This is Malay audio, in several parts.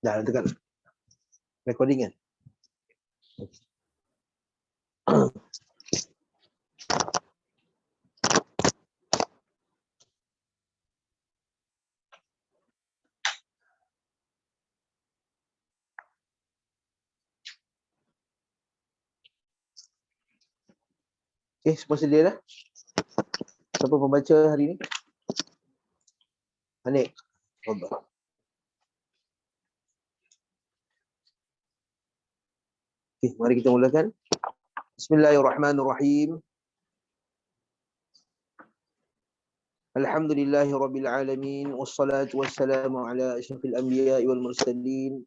Dah tekan recording kan. Okay, semua sedia dah? Siapa pembaca hari ni? Anik. Okay, mari kita mulakan. Bismillahirrahmanirrahim. Alhamdulillahirabbil alamin wassalatu wassalamu ala asyrafil anbiya'i wal mursalin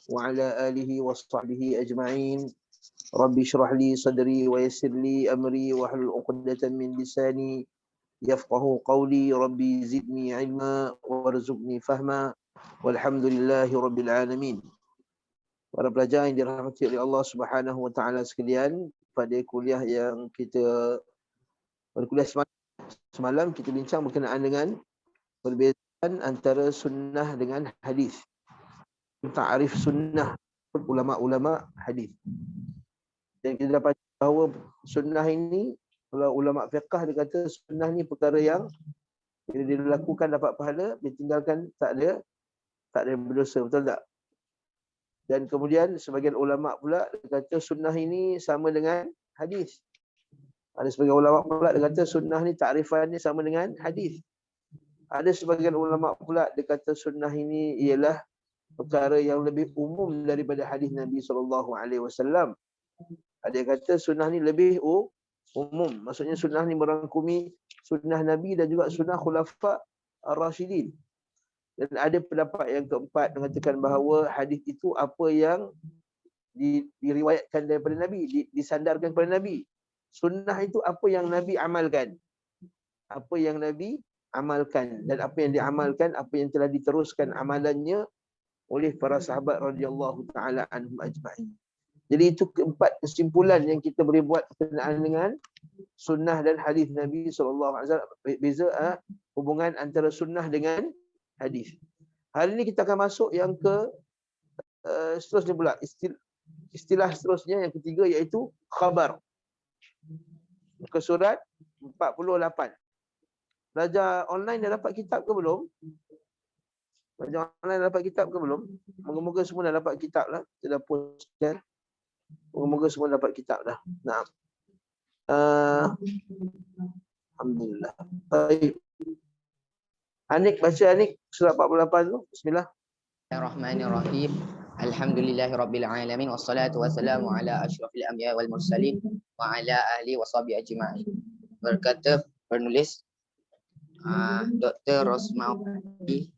wa ala alihi washabbihi ajma'in. Rabbi shrah li sadri wa yassir li amri wa hlul 'uqdatam min lisani yafqahu qawli. Rabbi zidni ilma warzuqni fahma. Walhamdulillahirabbil alamin. Para pelajar yang dirahmati oleh Allah Subhanahu wa taala sekalian, pada kuliah yang pada kuliah semalam kita bincang berkenaan dengan perbezaan antara sunnah dengan hadis. Ta'rif sunnah ulama-ulama hadis. Dan kita dapat bahawa sunnah ini, kalau ulama fiqh dia kata sunnah ni perkara yang bila dia lakukan dapat pahala, dia tinggalkan tak ada berdosa, betul tak? Dan kemudian sebagian ulama pula dia kata sunnah ini sama dengan hadis. Ada sebagian ulama pula dia kata sunnah ni ta'rifannya sama dengan hadis. Ada sebagian ulama pula dia kata sunnah ini ialah perkara yang lebih umum daripada hadis Nabi SAW. Ada yang kata sunnah ni lebih umum. Maksudnya sunnah ni merangkumi sunnah Nabi dan juga sunnah khulafa ar-rasyidin. Dan ada pendapat yang keempat mengatakan bahawa hadis itu apa yang diriwayatkan daripada Nabi, disandarkan kepada Nabi. Sunnah itu apa yang Nabi amalkan. Apa yang Nabi amalkan. Dan apa yang diamalkan, apa yang telah diteruskan amalannya oleh para sahabat radhiyallahu ta'ala anhum ajma'in. Jadi itu keempat kesimpulan yang kita boleh buat berkenaan dengan sunnah dan hadis Nabi SAW. Beza hubungan antara sunnah dengan hadis. Hari ini kita akan masuk yang ke seterusnya pula. Istilah seterusnya yang ketiga iaitu khabar. Muka surat 48. Pelajar online dah dapat kitab ke belum? Pelajar online dah dapat kitab ke belum? Moga-moga semua dah dapat kitab lah. Kita dah post kan. Moga-moga semua dapat kitab dah. Nah. Alhamdulillah. Baik. Anik baca Anik surat 48 tu. Bismillah. Bismillahirrahmanirrahim. Alhamdulillahirabbil alamin wassalatu wassalamu ala asyrafil anbiya wal mursalin wa ala ahli washabi ajma'in. Berkata penulis Dr. Rosmawati.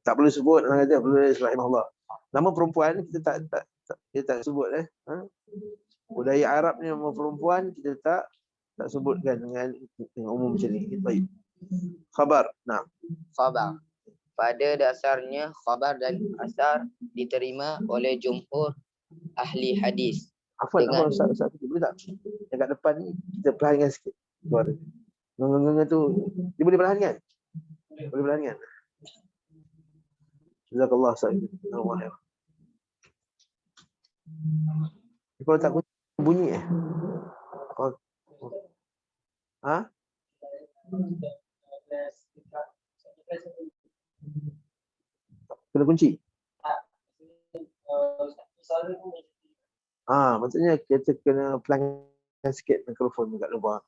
Tak perlu sebut orang kata penulis rahimahullah. Nama perempuan kita tak sebut Budaya Arab ni nama perempuan kita tak sebutkan dengan umum macam ni. Baik. Khabar. Nah. Khabar. Pada dasarnya khabar dan asar diterima oleh jumhur ahli hadis. Afwan, Ustaz boleh tak? Yang kat depan ni kita perhatikan sikit suara. Ngeng tu dia boleh perhatikan? Boleh perhatikan. Jazakallah Ustaz. Allah. Kalau tak bunyi kena kunci. Maksudnya kita kena pelanggan sikit mikrofon dekat luar.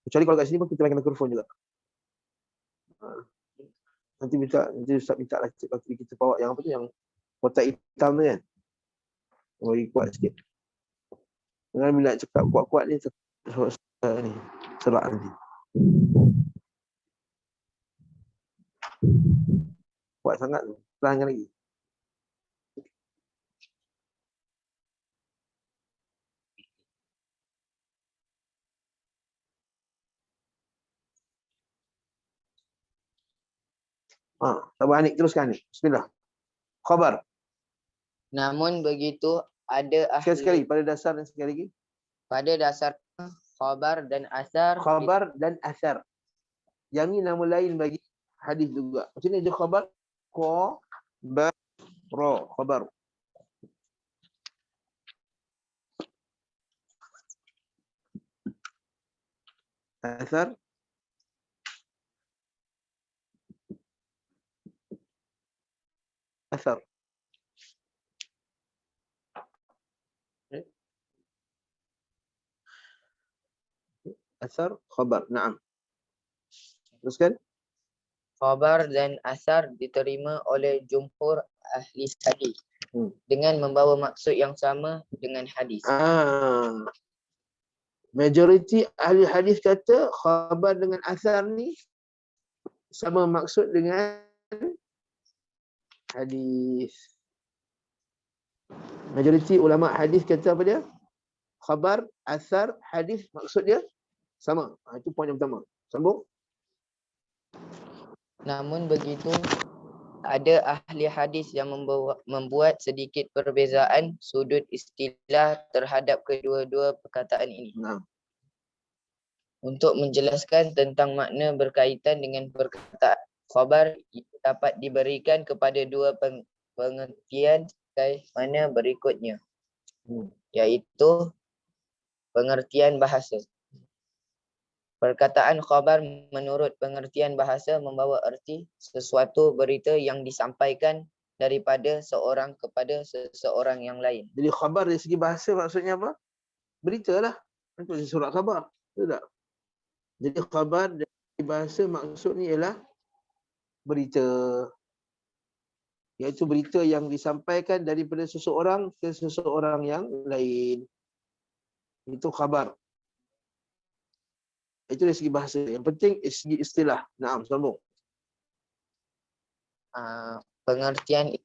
Kecuali kalau kat sini pun kita pelanggan mikrofon juga. Nanti Ustaz minta lah kita bawa yang apa tu, yang kotak hitam tu kan. Bagi kuat sikit. Jangan bila cakap kuat-kuat ni serak nanti. Kuat sangat tu. Perlahankan lagi. Sabar Anik, teruskan Anik. Bismillah. Khabar. Namun begitu ada ahli. Sekali pada dasar dan sekali lagi. Pada dasar khabar dan asar. Khabar dan asar. Yang ni nama lain bagi hadis juga. Macam ni je khabar. Khabar. Athar. Athar. Athar, khabar. Naam. Teruskan. Khabar dan asar diterima oleh jumhur ahli hadis dengan membawa maksud yang sama dengan hadis. Majoriti ahli hadis kata khabar dengan asar ni sama maksud dengan hadis. Majoriti ulama hadis kata apa dia? Khabar, asar, hadis maksud dia sama. Itu poin yang pertama. Sambung. Namun begitu, ada ahli hadis yang membuat sedikit perbezaan sudut istilah terhadap kedua-dua perkataan ini. Untuk menjelaskan tentang makna berkaitan dengan perkataan khabar dapat diberikan kepada dua pengertian sebagaimana berikutnya, iaitu pengertian bahasa. Perkataan khabar menurut pengertian bahasa membawa erti sesuatu berita yang disampaikan daripada seorang kepada seseorang yang lain. Jadi khabar dari segi bahasa maksudnya apa? Berita lah. Itu surat khabar. Betul tak? Jadi khabar dari bahasa maksudnya ialah berita. Iaitu berita yang disampaikan daripada seseorang ke seseorang yang lain. Itu khabar. Itu dari segi bahasa. Yang penting segi istilah. Naam, sambung. Pengertian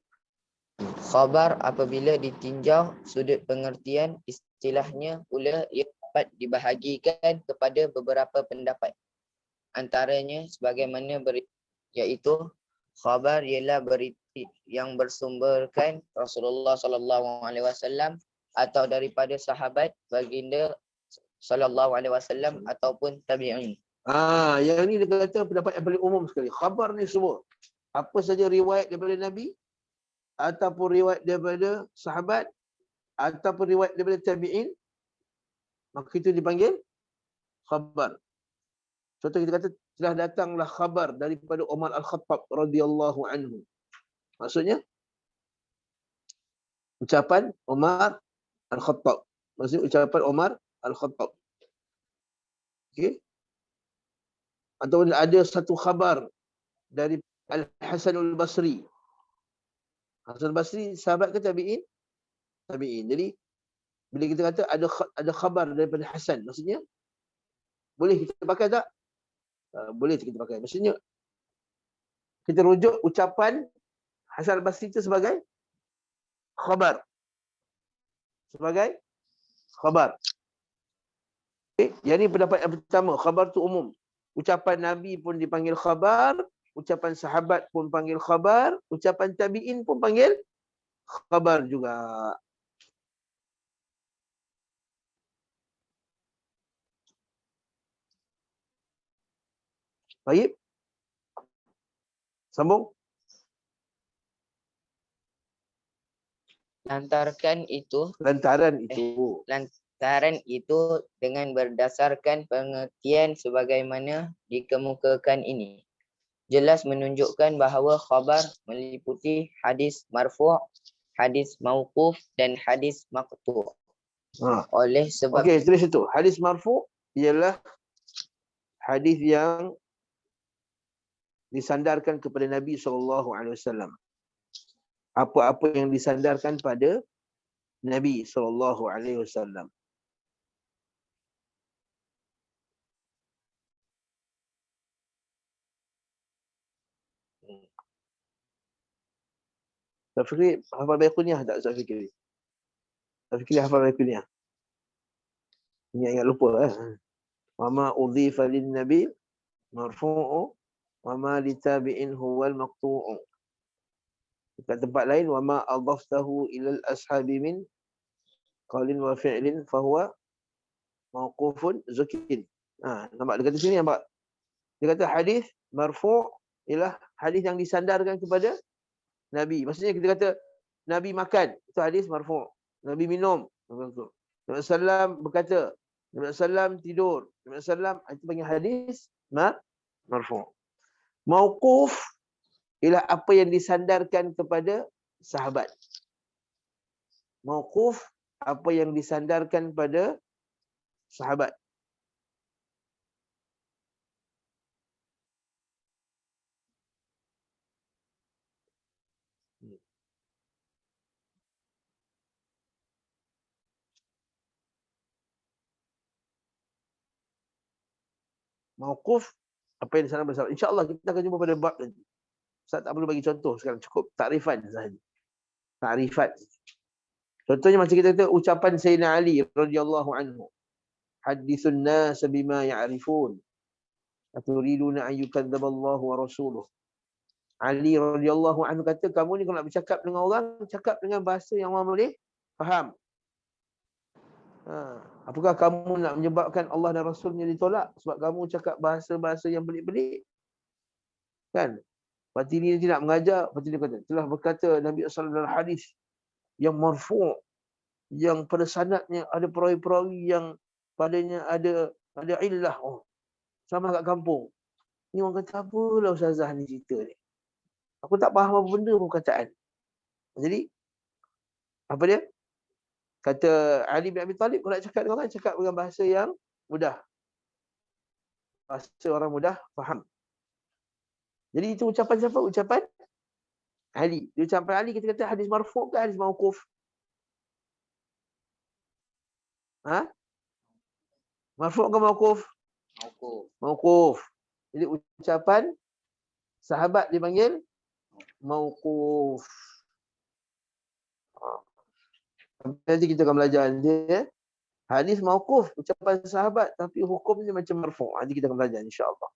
khabar apabila ditinjau sudut pengertian istilahnya pula ia dapat dibahagikan kepada beberapa pendapat. Antaranya sebagaimana iaitu khabar ialah berita yang bersumberkan Rasulullah SAW atau daripada sahabat baginda SAW ataupun tabi'in. Yang ni dia kata pendapat yang paling umum sekali. Khabar ni semua. Apa saja riwayat daripada Nabi ataupun riwayat daripada sahabat ataupun riwayat daripada tabi'in, maka itu dipanggil khabar. Contoh kita kata telah datanglah khabar daripada Umar Al-Khattab radhiyallahu anhu. Maksudnya ucapan Umar Al-Khattab. Maksudnya ucapan Umar Al-Khattab. Okey. Ataupun ada satu khabar dari Al-Hasan Al-Basri. Hasan Al-Basri sahabat ke tabi'in? Tabi'in. Jadi bila kita kata ada khabar daripada Hasan, maksudnya boleh kita pakai tak? Boleh kita pakai. Maksudnya kita rujuk ucapan Hasan Al-Basri itu sebagai khabar. Sebagai khabar. Yang ini pendapat yang pertama. Khabar itu umum. Ucapan Nabi pun dipanggil khabar. Ucapan sahabat pun panggil khabar. Ucapan tabi'in pun panggil khabar juga. Baik. Sambung. Lantaran itu dengan berdasarkan pengertian sebagaimana dikemukakan ini, jelas menunjukkan bahawa khabar meliputi hadis marfu', hadis mauquf dan hadis maqtu'. Oleh sebab okey, tulis itu. Hadis marfu' ialah hadis yang disandarkan kepada Nabi SAW. Apa-apa yang disandarkan pada Nabi SAW. Ustaz Fikri hafal Baiquniyah tak Ustaz Fikri? Ustaz Fikri hafal Baiquniyah? Ingat lupa Wa ma udhifa lin nabi marfu'u wa ma li tabi'in huwal maqtu'u. Dekat tempat lain wa ma adhaftahu ila al-ashabi min qaulin wa fi'lin fa huwa mawqufun zukin. Nampak dekat sini nampak. Dia kata hadis marfu' ialah hadis yang disandarkan kepada Nabi. Maksudnya kita kata Nabi makan, itu hadis marfu'. Nabi minum, Nabi sallam berkata, Nabi sallam tidur, Nabi sallam, itu panggil hadis marfu'. Mauquf ialah apa yang disandarkan kepada sahabat. Mauquf apa yang disandarkan pada sahabat. Mauquf apa yang disandarkan pada sahabat. InsyaAllah kita akan jumpa pada bab nanti. Ustaz tak perlu bagi contoh sekarang, cukup takrifan sahaja. Takrifat. Contohnya macam kita kata ucapan Sayyidina Ali radhiyallahu anhu. Hadithun nas bima ya'rifun. Aturiduna an yukadzdzaballahu wa rasuluh. Ali radhiyallahu anhu kata, kamu ni kalau nak bercakap dengan orang, cakap dengan bahasa yang orang boleh faham. Apakah kamu nak menyebabkan Allah dan Rasulnya ditolak sebab kamu cakap bahasa-bahasa yang pelik-pelik? Kan? Fatini tidak mengajar, Fatini kata, telah berkata Nabi sallallahu alaihi wasallam dalam hadis yang marfu', yang pada sanadnya ada perawi-perawi yang padanya ada illah. Sama kat kampung. Ni orang kata, apalah ustazah ni cerita ni. Aku tak faham apa benda pun perkataan. Jadi, apa dia? Kata Ali bin Abi Talib, kalau nak cakap dengan orang, cakap dengan bahasa yang mudah. Bahasa orang mudah faham. Jadi itu ucapan siapa? Ucapan Ali. Dia ucapan Ali, kita kata hadis marfu' ke hadis mauquf? Marfu' ke mauquf? Mauquf. Jadi ucapan sahabat dipanggil mauquf. Nanti kita akan belajar dia. Hadis mauquf, ucapan sahabat tapi hukumnya macam marfu'. Nanti kita akan belajar insya-Allah.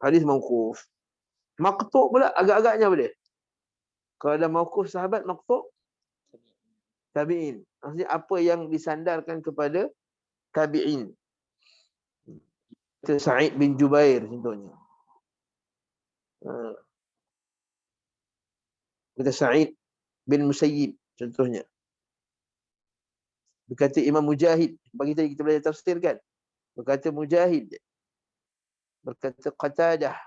Hadis mauquf. Maqtu' pula agak-agaknya boleh. Kalau ada mauquf sahabat, maqtu' tabi'in. Maksudnya apa yang disandarkan kepada tabi'in. Sa'id bin Jubair contohnya. Kata Sa'id bin Musayyib contohnya. Berkata Imam Mujahid, bagi tadi kita belajar tafsir kan. Berkata Mujahid. Berkata Qatadah.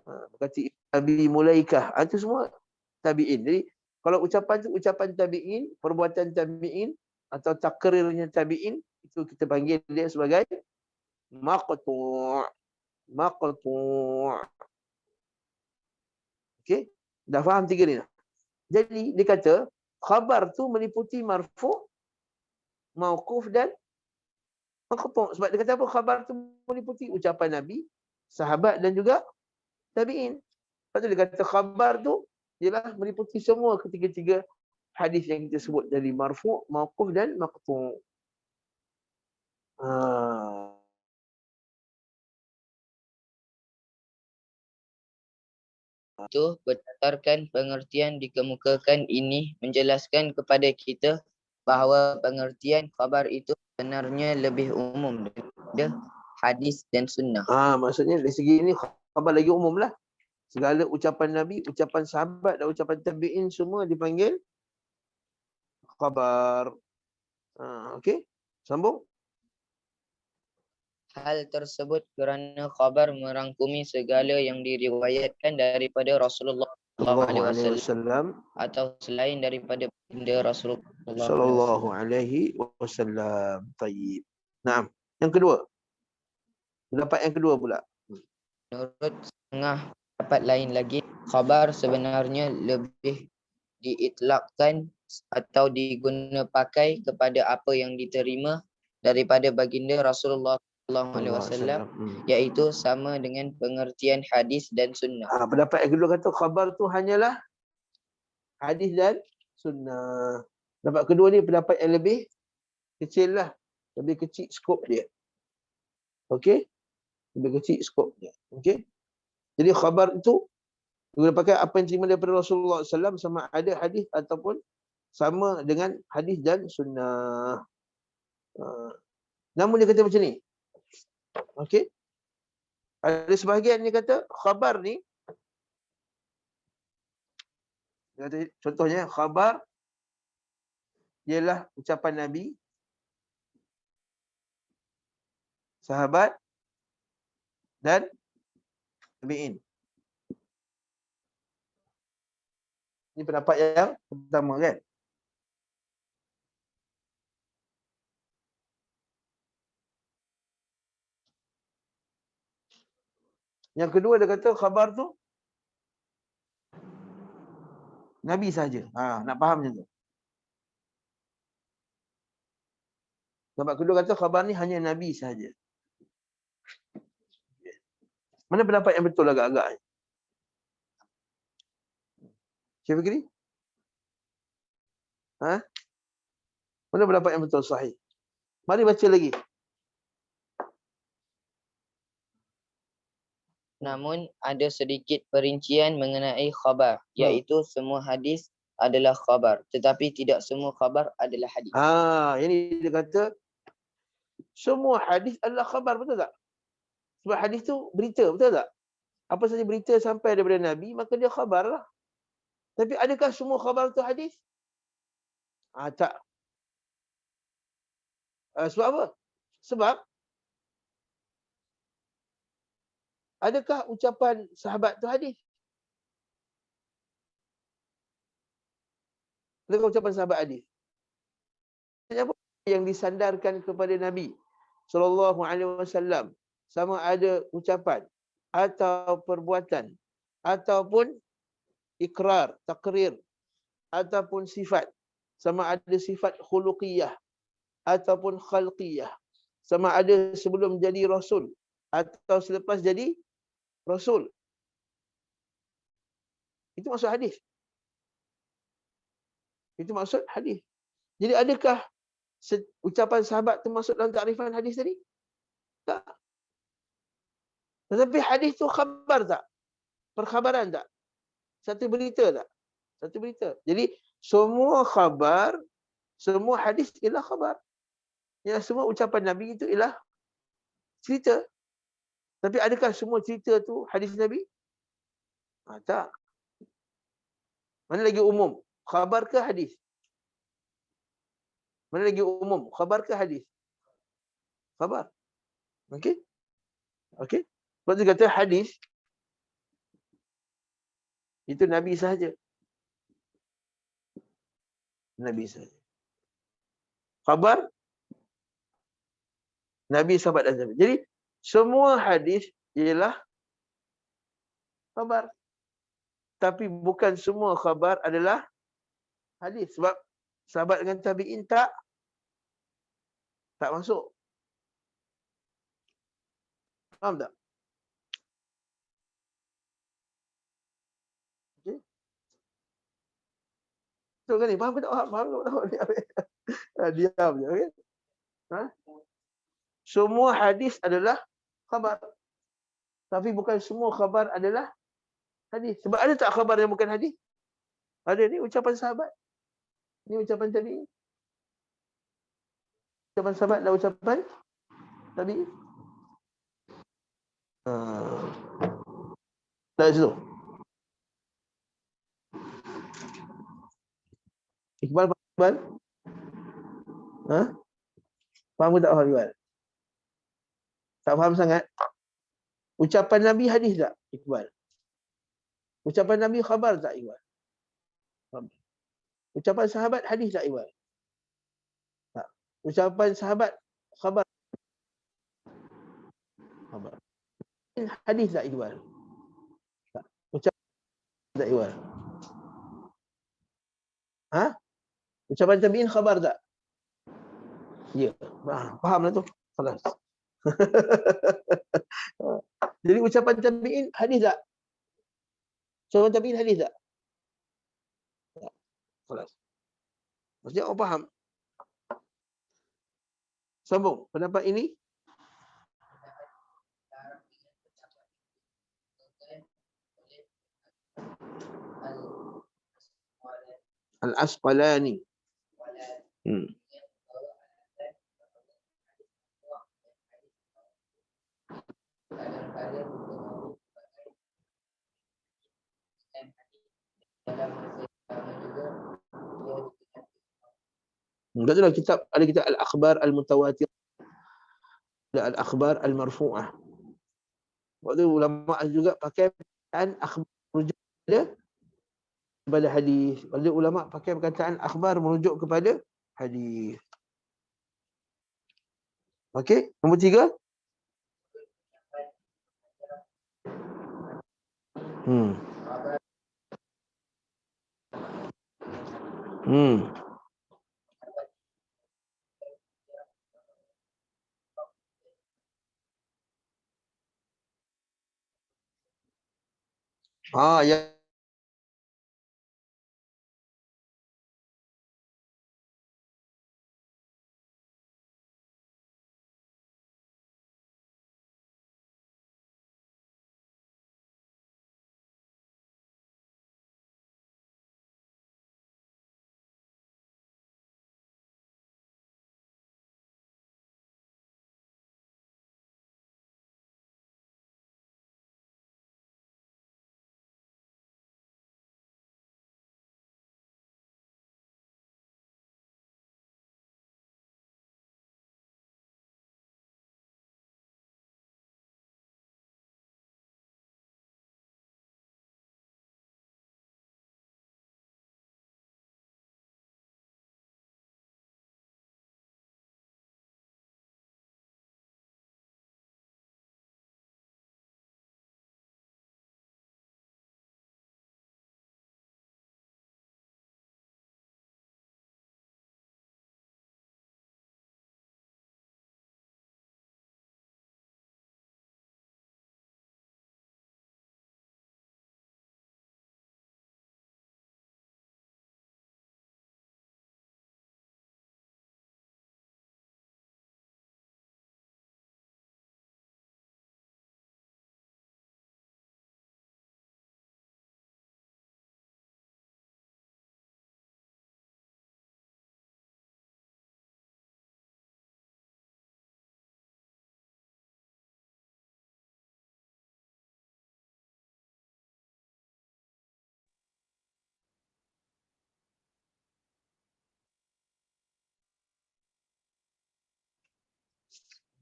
Berkata Abi Mulaikah. Itu semua tabi'in. Jadi kalau ucapan tu ucapan tabi'in, perbuatan tabi'in atau takrirnya tabi'in, itu kita panggil dia sebagai maqtu'. Maqtu'. Okey? Dah faham tiga ni dah. Jadi dia kata khabar tu meliputi marfu', mauquf dan maqtu'. Sebab dia kata apa? Khabar tu meliputi ucapan Nabi, sahabat dan juga tabi'in. Lepas tu dia kata khabar tu ialah meliputi semua ketiga-tiga hadis yang kita sebut dari marfu', mauquf dan maqtu'. Itu berdasarkan pengertian dikemukakan ini menjelaskan kepada kita bahawa pengertian khabar itu sebenarnya lebih umum daripada hadis dan sunnah. Maksudnya dari segi ini khabar lagi umum lah. Segala ucapan Nabi, ucapan sahabat dan ucapan tabi'in semua dipanggil khabar. Okey, sambung. Hal tersebut kerana khabar merangkumi segala yang diriwayatkan daripada Rasulullah SAW atau selain daripada baginda Rasulullah sallallahu alaihi wasallam. Tayyib. Naam. Yang kedua. Pendapat yang kedua pula. Menurut setengah pendapat lain lagi, khabar sebenarnya lebih diitlakkan atau diguna pakai kepada apa yang diterima daripada baginda Rasulullah SAW, iaitu sama dengan pengertian hadis dan sunnah. Pendapat yang kedua kata khabar tu hanyalah hadis dan sunnah. Pendapat kedua ni pendapat yang lebih kecil lah. Lebih kecil skop dia. Okey? Lebih kecil skop dia. Okey? Jadi khabar itu guna pakai apa yang terima daripada Rasulullah SAW, sama ada hadis ataupun sama dengan hadis dan sunnah. Namun dia kata macam ni. Okey? Ada sebahagian dia kata khabar ni, dia kata, contohnya khabar ialah ucapan Nabi, sahabat dan tabi'in. Ini pendapat yang pertama kan. Yang kedua dia kata khabar tu Nabi saja. Nak faham macam tu. Sebab kedua kata khabar ni hanya Nabi saja. Mana pendapat yang betul agak-agak? Syekh Fikri? Mana pendapat yang betul sahih? Mari baca lagi. Namun ada sedikit perincian mengenai khabar, iaitu semua hadis adalah khabar, tetapi tidak semua khabar adalah hadis. Ini dia kata semua hadis adalah khabar, betul tak? Sebab hadis tu berita, betul tak? Apa saja berita sampai daripada Nabi, maka dia khabar lah. Tapi adakah semua khabar tu hadis? Tak. Sebab apa? Sebab adakah ucapan sahabat tu hadis? Adakah ucapan sahabat hadis? Apa yang disandarkan kepada Nabi sallallahu alaihi wasallam, sama ada ucapan atau perbuatan ataupun ikrar, takrir ataupun sifat, sama ada sifat khuluqiyah ataupun khalqiyah, sama ada sebelum jadi rasul atau selepas jadi rasul. Itu maksud hadis. Itu maksud hadis. Jadi adakah ucapan sahabat tu masuk dalam takrifan hadis tadi? Tak. Tetapi hadis tu khabar tak? Perkhabaran tak? Satu berita tak? Satu berita. Jadi semua khabar, semua hadis ialah khabar. Ya, semua ucapan Nabi itu ialah cerita. Tapi adakah semua cerita tu hadis Nabi? Tak. Mana lagi umum? Khabar ke hadis? Mana lagi umum? Khabar ke hadis? Khabar. Okey? Okey? Sebab tu kata hadis itu Nabi sahaja. Nabi sahaja. Khabar Nabi, sahabat dan tabi'in. Jadi semua hadis ialah khabar. Tapi bukan semua khabar adalah hadis. Sebab sahabat dengan tabi'in tak masuk. Faham tak? Okey. Betul kan ni? Faham ke tak? Faham ke tak? Diam je. Okey. Semua hadis adalah khabar. Tapi bukan semua khabar adalah hadis. Sebab ada tak khabar yang bukan hadis? Ada. Ni ucapan sahabat. Ni ucapan tabi'in. Ucapan sahabat dan ucapan tabi'in. Dari situ. Iqbal, Iqbal? Faham ke tak faham, Iqbal? Tak faham sangat? Ucapan Nabi hadis tak, Iqbal? Ucapan Nabi khabar tak, Iqbal? Ucapan sahabat hadis tak, Iqbal? Tak. Ucapan sahabat khabar. Khabar. Hadis tak, Iqbal? Tak. Ucapan tak, Iqbal? Ucapan tabi'in khabar tak? Ya. Fahamlah tu. Khalas. Jadi ucapan tabi'in hadis tak? Ucapan tabi'in hadis tak? Tak. Khalas. Maksudnya orang faham. Sambung. Pendapat ini Al-Asqalani. antara mempengaruhi dalam masa yang sama juga dia Betul kitab ada kitab al-akhbar al-mutawatir, ada al-akhbar al-marfu'ah. Waktu ulama juga pakai perkataan akhbar merujuk kepada hadis. Waktu ulama pakai perkataan akhbar merujuk kepada hadis. Okey, nombor 3. Hmm. Ya.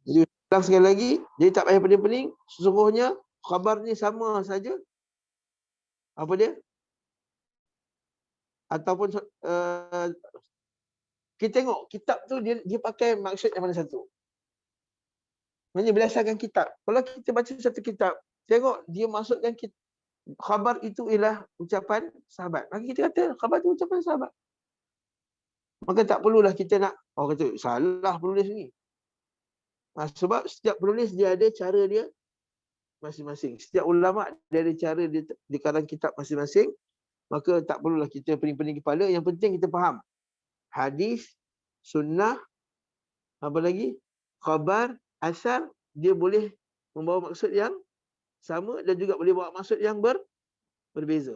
Jadi ulang sekali lagi, jadi tak payah pening-pening, sesungguhnya khabar ni sama saja. Apa dia? Ataupun kita tengok kitab tu dia pakai maksud yang mana satu. Maksudnya berdasarkan kitab. Kalau kita baca satu kitab, tengok dia maksudkan khabar itu ialah ucapan sahabat. Maka kita kata khabar itu ucapan sahabat. Maka tak perlulah kita nak orang kata salah penulis ni. Sebab setiap penulis dia ada cara dia masing-masing. Setiap ulama dia ada cara dia di karang kitab masing-masing. Maka tak perlulah kita pening-pening kepala. Yang penting kita faham. Hadis, sunnah, apa lagi? Khabar, asar, dia boleh membawa maksud yang sama dan juga boleh bawa maksud yang berbeza.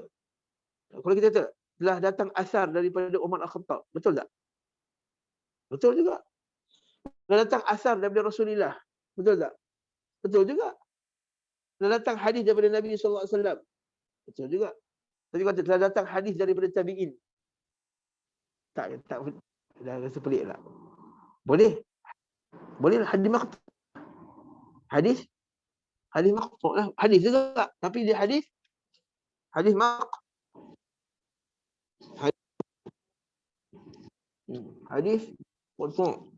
Kalau kita kata, telah datang asar daripada Umar Al-Khattab. Betul tak? Betul juga. Telah datang asar daripada Rasulullah. Betul tak? Betul juga. Telah datang hadis daripada Nabi SAW. Betul juga. Tapi kata telah datang hadis daripada tabi'in. Tak, dah rasa pelik lah. Boleh. Boleh lah hadis maqtu'. Hadis maqtu' lah. Hadis juga. Tapi dia hadis maqtu'. Hadis maqtu'.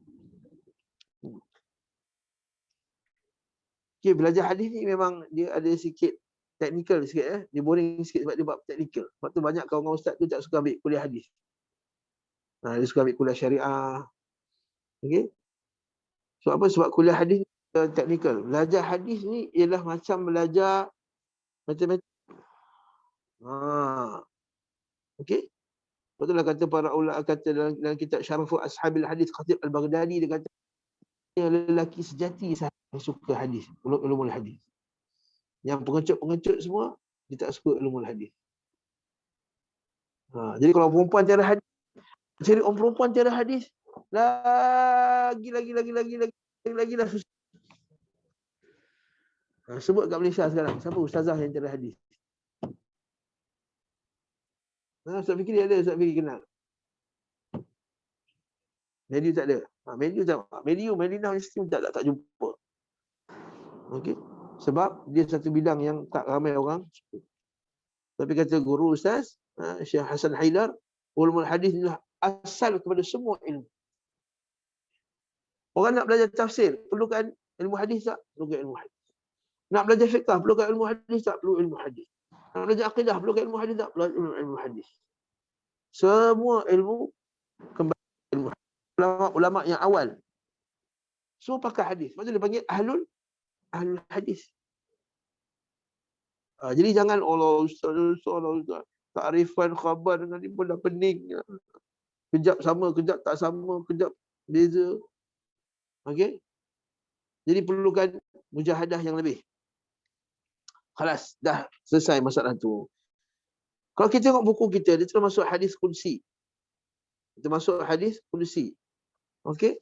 Okay, belajar hadis ni memang dia ada sikit teknikal sikit. Dia boring sikit sebab dia buat teknikal. Sebab tu banyak kawan-kawan ustaz tu tak suka ambil kuliah hadis. Dia suka ambil kuliah syariah. Okay. Sebab apa? Sebab kuliah hadis teknikal. Belajar hadis ni ialah macam belajar matematik. Okay. Betul lah kata para ulama, kata dalam kitab Syarafu Ashabil Hadis Khatib Al-Baghdadi, dia kata lelaki sejati yang suka hadis, ulumul hadis. Yang pengecut-pengecut semua dia tak suka ulumul hadis. Jadi kalau perempuan tiada hadis, cari orang perempuan tiada hadis, lagi lah susah. Sebut kat Malaysia sekarang. Siapa ustazah yang cari hadis? Ustaz Fikri ada, Ustaz Fikri kenal. Medium tak ada. Medium tak. Medium, Medina University tak jumpa. Okey. Sebab dia satu bidang yang tak ramai orang. Tapi kata guru ustaz, Syekh Hasan Haidar, ulumul hadis adalah asal kepada semua ilmu. Orang nak belajar tafsir, perlukan ilmu hadis tak? Perlukan ilmu hadis. Nak belajar fiqh, perlukan ilmu hadis tak? Perlu ilmu hadis. Nak belajar akidah, perlukan ilmu hadis tak? Perlu ilmu hadis. Semua ilmu kembali ilmu hadis. Ulama yang awal semua pakai hadis. Maksudnya dia panggil ahlul hadis. Jadi jangan Allah Ustaz takrifan khabar dengan ni pun dah pening. Kejap sama, kejap tak sama, kejap beza. Okey. Jadi perlukan mujahadah yang lebih. Khalas, dah selesai masalah tu. Kalau kita tengok buku kita, dia termasuk hadis qudsi. Kita masuk hadis qudsi. Okey.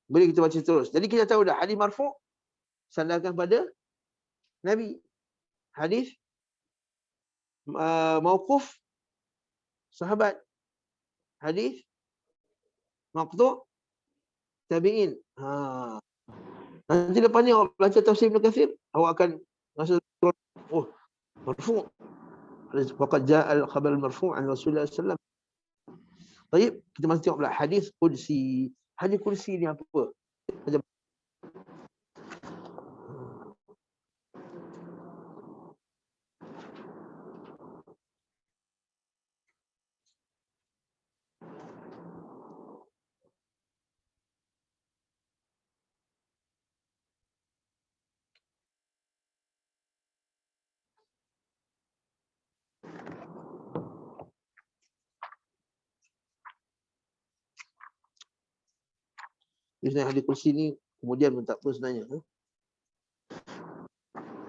Boleh kita baca terus. Jadi kita tahu dah hadis marfu' sandarkan pada Nabi. Hadis mauquf sahabat. Hadis maqtu' tabi'in. Nanti lepas ni awak baca tafsir Ibn Katsir, awak akan rasa marfu'. Faqad ja'a al-khabar al-marfu' an Rasulullah sallallahu alaihi wasallam. Baik, kita masih tengok pula hadis qudsi. Hadis qudsi ni apa? Sebenarnya hadis kursi ni kemudian pun tak apa sebenarnya.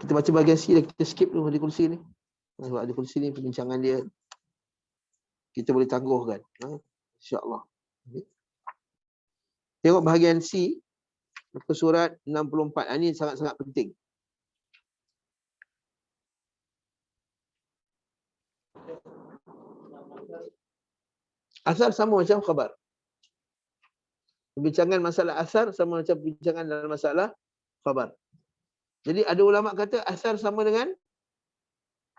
Kita baca bahagian C dah, kita skip dulu hadis kursi ni. Sebab hadis kursi ni perbincangan dia kita boleh tangguhkan. InsyaAllah. Tengok bahagian C, muka surat 64. Ini sangat-sangat penting. Asar sama macam khabar. Perbincangan masalah asar sama macam perbincangan dalam masalah khabar. Jadi ada ulama kata asar sama dengan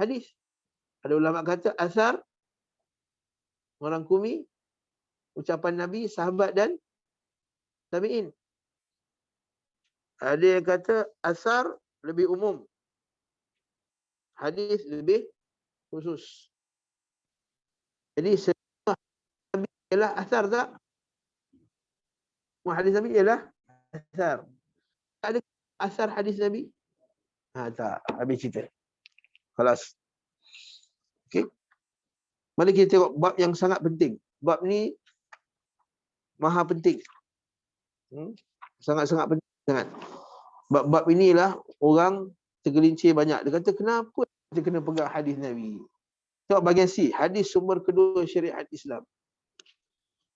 hadis. Ada ulama kata asar merangkumi ucapan Nabi, sahabat dan tabi'in. Ada yang kata asar lebih umum, hadis lebih khusus. Jadi semua Nabi ialah asar tak? Semua hadis Nabi ialah asar. Tak ada asar hadis Nabi? Tak. Habis cerita. Kelas. Okey. Mari kita tengok bab yang sangat penting. Bab ni maha penting. Sangat-sangat penting sangat. Bab-bab inilah orang tergelincir banyak. Dia kata kenapa kita kena pegang hadis Nabi? Tengok bahagian C. Hadis sumber kedua syariat Islam.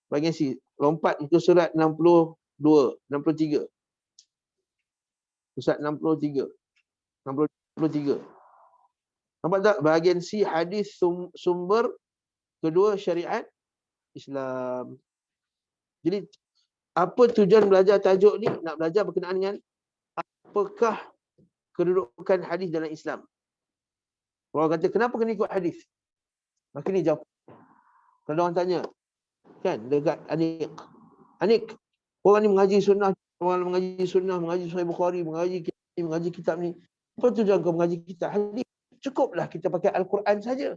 Bahagian C. Lompat ke surat 62, 63. Surat 63. 63. Nampak tak? Bahagian C. Hadis sumber kedua syariat Islam. Jadi, apa tujuan belajar tajuk ni? Nak belajar berkenaan dengan apakah kedudukan hadis dalam Islam. Orang kata, kenapa kena ikut hadis? Maka ni jawab. Kalau orang tanya, kan, dekat Anik, orang ni mengaji sunnah, mengaji Sahih Bukhari, mengaji kitab ni. Apa tujuan kau mengaji kitab hadis? Cukuplah kita pakai Al-Quran saja.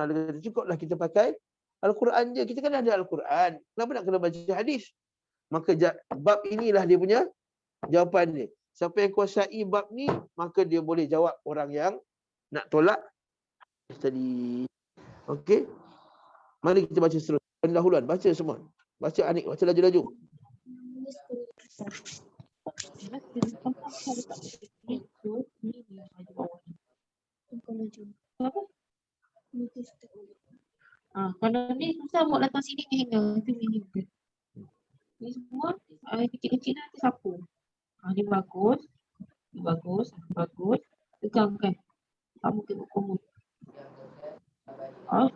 Dia kata, cukuplah kita pakai Al-Quran je. Kita kan ada Al-Quran. Kenapa nak kena baca hadis? Maka bab inilah dia punya jawapan dia. Siapa yang kuasai bab ni, maka dia boleh jawab orang yang nak tolak tadi. Okey. Mari kita baca terus. Pendahuluan. Baca semua. Baca Anik. Baca laju-laju. Kalau ni susah buat datang sini ni hingga ni semua kecil-kecil nanti sapu. Ni bagus. Bagus, bagus. Tegangkan. Kamu tengok kamu.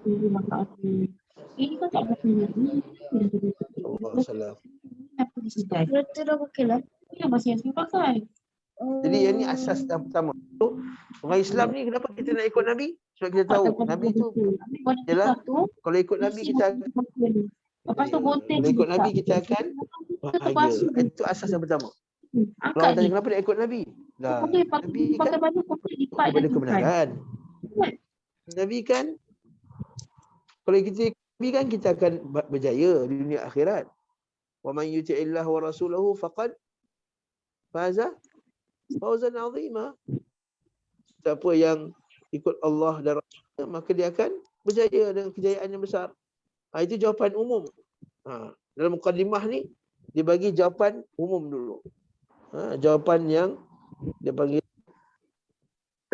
Terima kasih. Ini kan tak pakai ni. Allah salam. Apa disidai? Betul dah pakai lah. Ini masih yang saya pakai. Jadi yang ni asas yang pertama. So, orang Islam ni kenapa kita nak ikut Nabi? Sebab kita tahu Nabi tu ialah kalau ikut Nabi kita akan Lepas tu gonting. kalau ikut Nabi kita akan bahagia. Itu asas yang pertama. Kalau orang tanya kenapa nak ikut Nabi? Lah, Nabi kan kepada kebenaran. Nabi kan kalau kita ikut Nabi kan kita akan berjaya di dunia akhirat. Wa man yuti'illah wa rasulahu faqad faza fawzan 'azima. Siapa yang ikut Allah dan Rasul maka dia akan berjaya dengan kejayaan yang besar. Itu jawapan umum. Dalam mukadimah ni dia bagi jawapan umum dulu. Jawapan yang dia panggil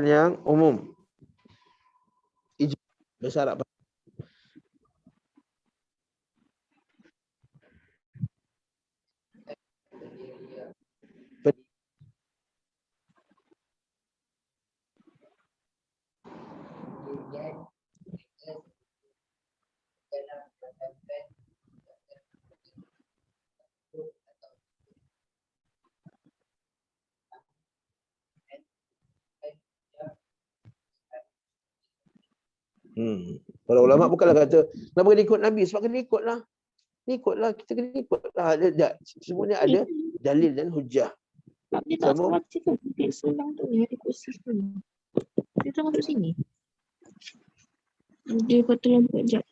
yang umum. Bahasa Arab. Para ulama bukanlah kata kenapa kena ikut Nabi, sebab kena ikutlah. Ikutlah, kita kena ikutlah. Semuanya ada dalil dan hujah. Dia tak salah cakap titik selang tu ni ada kursi tu. Dia tak masuk sini. Dia betul nampak jap.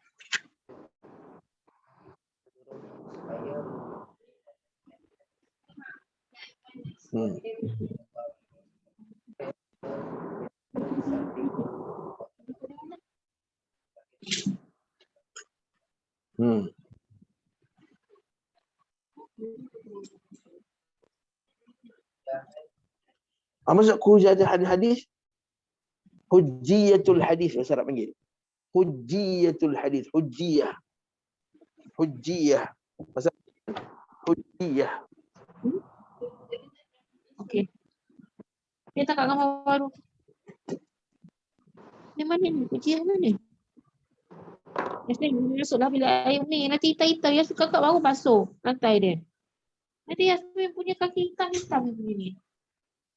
Maksud hujjah hadis, hujjiyatul hadis bahasa Arab panggil. Hujjiyatul hadis, hujjiyah. Hujjiyah. Bahasa hujjiyah. Okey. Dia tak kat gambar baru. Ni mana ni? Ujian mana? Yasmin masuklah bila air ni. Nanti hitam-hitam. Yasmin kakak baru basuh lantai dia. Nanti Yasmin punya kaki hitam-hitam punya ni.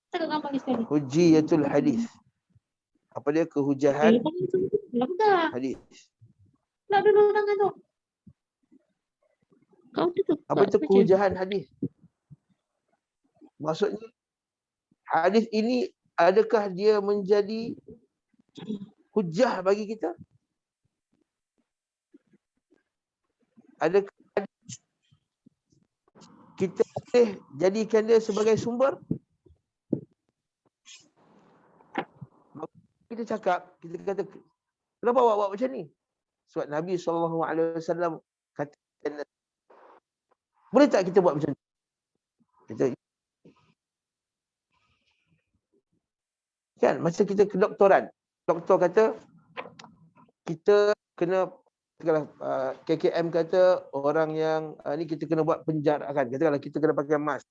Tak kat gambar ni sekali. Hujjiyatul hadis. Apa dia? Kehujahan hadis. Nak dulu tangan tu. Kau tutup. Apa itu kehujahan hadis? Maksudnya hadis ini adakah dia menjadi hujah bagi kita? Adakah kita boleh jadikan dia sebagai sumber? Kita cakap, kita kata, kenapa awak buat macam ni? Sebab Nabi SAW kata, boleh tak kita buat macam ni? Kan, masa kita ke doktoran, doktor kata, kita kena, KKM kata, orang yang, ni kita kena buat penjarakan. Katakanlah kita kena pakai mask.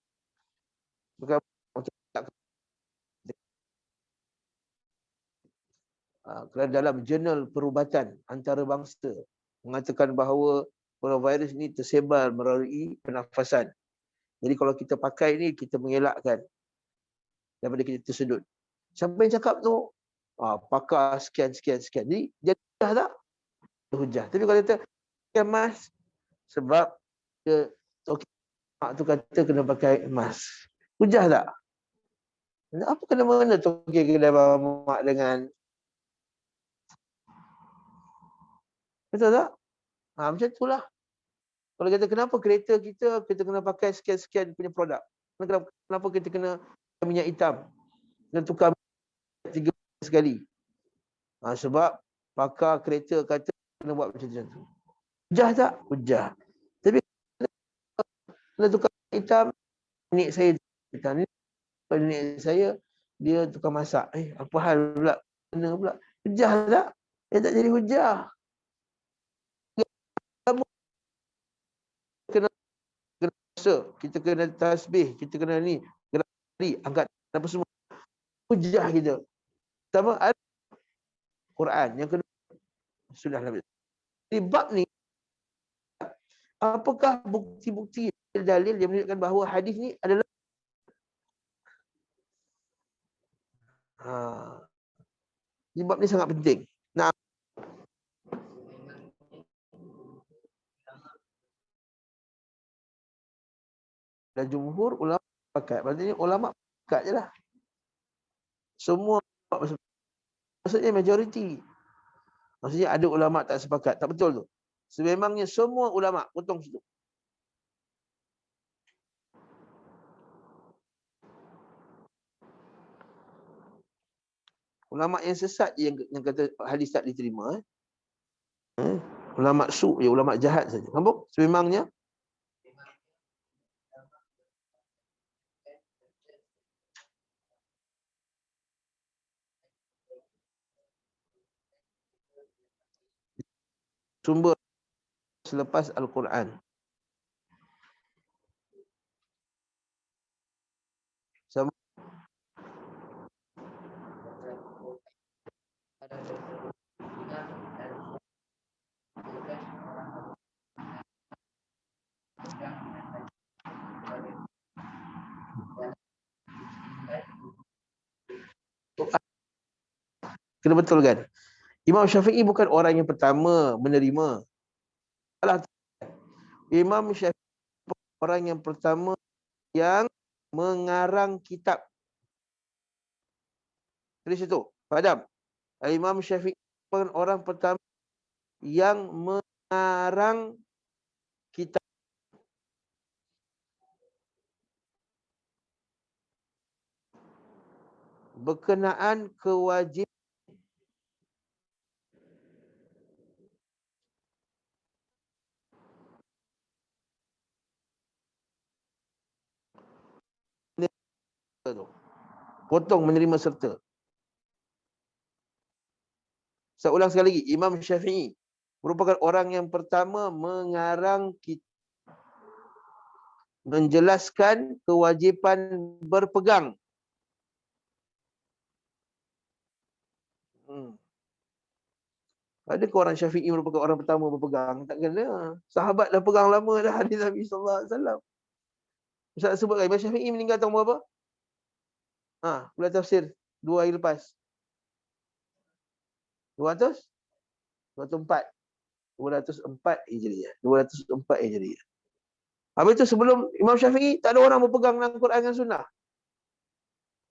Kerana dalam jurnal perubatan antarabangsa mengatakan bahawa coronavirus ini tersebar melalui pernafasan. Jadi kalau kita pakai ni, kita mengelakkan daripada kita tersedut. Siapa yang cakap tu? Pakar sekian. Jadi hujah tak? Hujah. Tapi kalau kita pakai mask, sebab dia mak tu kata kena pakai mask. Hujah tak? Apa kena-mengena tokek kedai mak dengan, betul tak? Macam itulah. Kalau kita kenapa kereta kita kena pakai sekian-sekian punya produk. Kenapa kita kena minyak hitam? Kena tukar 3 sekali. Sebab pakar kereta kata kena buat macam tu. Hujah tak? Hujah. Tapi kena tukar hitam, nenek saya dia tukar masak. Apa hal pula? Kena pula. Hujah tak? Dia tak jadi hujah. Kita kena tasbih, kita kena ni, gerak angkat apa semua. hujah kita. Pertama Al-Quran, yang kedua sunnah Nabi. Di bab ni, apakah bukti-bukti dalil yang menunjukkan bahawa hadis ni adalah di bab ni sangat penting. Nah, dan jumhur ulama pakat. Maksudnya ulama pakat je lah. Semua maksudnya majoriti. Maksudnya ada ulama tak sepakat. Tak betul tu. Sememangnya semua ulama potong situ. Ulama yang sesat yang kata hadis tak diterima. Ulama su' je, ulama jahat saja. Nampak? Sememangnya sumber selepas Al-Quran. Sama kena betulkan. Imam Syafi'i bukan orang yang pertama menerima. Imam Syafi'i orang yang pertama yang mengarang kitab. Dari situ, padam. Imam Syafi'i bukan orang pertama yang mengarang kitab. Berkenaan kewajiban tu. Potong menerima serta. Saya ulang sekali lagi. Imam Syafi'i merupakan orang yang pertama mengarang kitab. Menjelaskan kewajipan berpegang. Adakah orang Syafi'i merupakan orang pertama berpegang? Tak kena. Sahabat dah pegang lama dah hadis Nabi SAW. Ustaz sebutkan Imam Syafi'i meninggal tahun berapa? Bulan tafsir 2 hari lepas. 204 Hijriah. 204 Hijriah. Habis itu sebelum Imam Syafi'i tak ada orang berpegang dengan Quran dan Sunnah.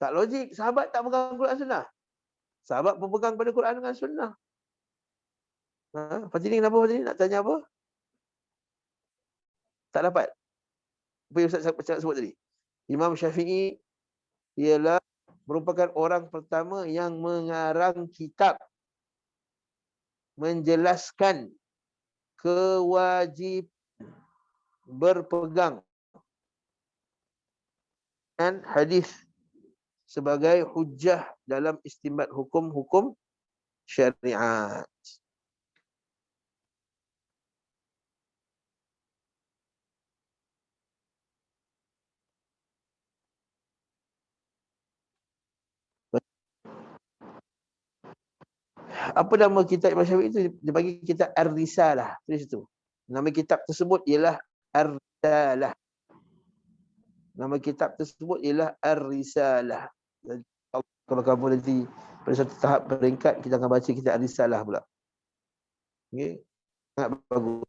Tak logik. Sahabat tak pegang Quran dan Sunnah. Sahabat berpegang pada Quran dengan Sunnah. Fatini kenapa Fatini? Nak tanya apa? Tak dapat. Apa yang Ustaz sebut tadi? Imam Syafi'i ialah merupakan orang pertama yang mengarang kitab menjelaskan kewajiban berpegang dan hadis sebagai hujjah dalam istinbat hukum-hukum syariat. Apa nama kitab Imam Syafi'i itu? Dia bagi kitab Ar-Risalah. Tulis itu. Nama kitab tersebut ialah Ar-Risalah. Nama kitab tersebut ialah Ar-Risalah. Kalau kamu nanti pada satu tahap peringkat, kita akan baca kitab Ar-Risalah pula. Okey. Sangat bagus.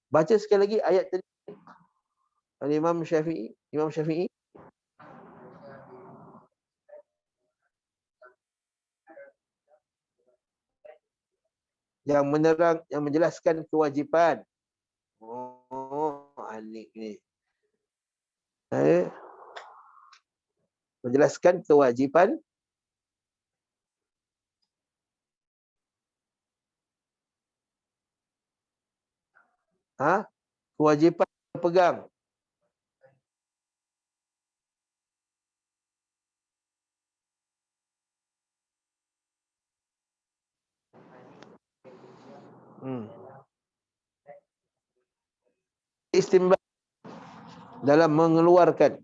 Baca sekali lagi ayat tadi. Imam Syafi'i yang menerang, yang menjelaskan kewajipan. Anik ni. Menjelaskan kewajipan kewajipan berpegang. Istinbat dalam mengeluarkan